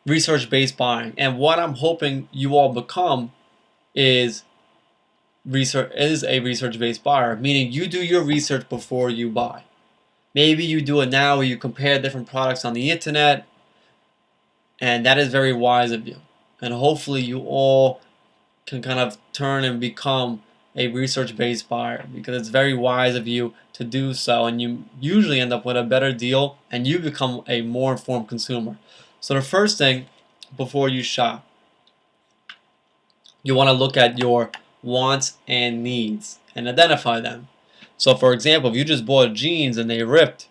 research-based buying. And what I'm hoping you all become is a research-based buyer, meaning you do your research before you buy. Maybe you do it now where you compare different products on the internet, and that is very wise of you. And hopefully you all can kind of turn and become a research-based buyer, because it's very wise of you to do so, and you usually end up with a better deal and you become a more informed consumer. So the first thing before you shop, you want to look at your wants and needs and identify them. So for example, if you just bought jeans and they ripped,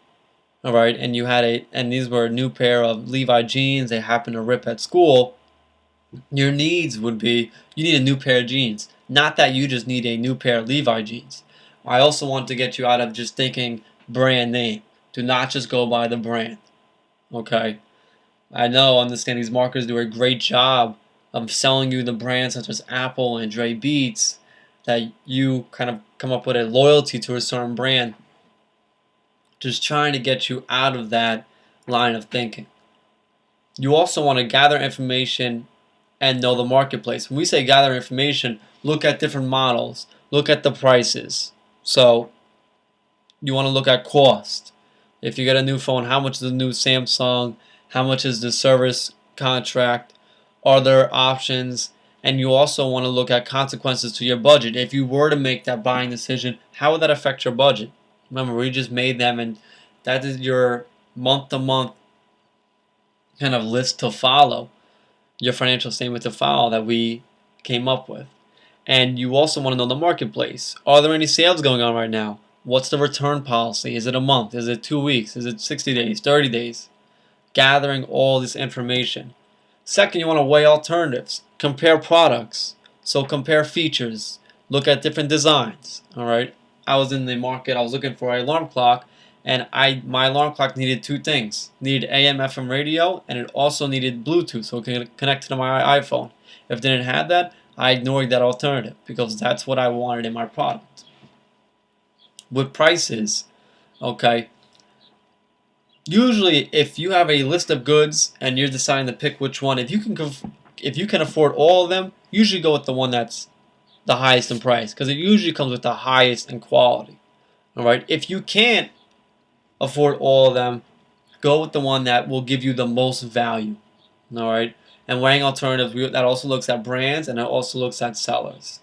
all right, and you had and these were a new pair of Levi jeans, they happened to rip at school, your needs would be you need a new pair of jeans. Not that you just need a new pair of Levi jeans. I also want to get you out of just thinking brand name. Do not just go by the brand. Okay? I understand these marketers do a great job of selling you the brands such as Apple and Dre Beats, that you kind of come up with a loyalty to a certain brand. Just trying to get you out of that line of thinking. You also want to gather information and know the marketplace. When we say gather information, look at different models, look at the prices. So you want to look at cost. If you get a new phone, how much is the new Samsung? How much is the service contract? Are there options? And you also want to look at consequences to your budget. If you were to make that buying decision, how would that affect your budget? Remember, we just made them, and that is your month-to-month kind of list to follow, your financial statement to follow that we came up with. And you also want to know the marketplace. Are there any sales going on right now? What's the return policy? Is it a month? Is it 2 weeks? Is it 60 days? 30 days? Gathering all this information. Second, you want to weigh alternatives. Compare products. So compare features. Look at different designs. Alright? I was in the market, I was looking for an alarm clock, and my alarm clock needed two things. It needed AM FM radio, and it also needed Bluetooth so it could connect to my iPhone. If it didn't have that, I ignored that alternative because that's what I wanted in my product. With prices, okay, usually if you have a list of goods and you're deciding to pick which one, if you can afford all of them, usually go with the one that's the highest in price, because it usually comes with the highest in quality. Alright, if you can't afford all of them, go with the one that will give you the most value. Alright, and weighing alternatives, that also looks at brands and it also looks at sellers.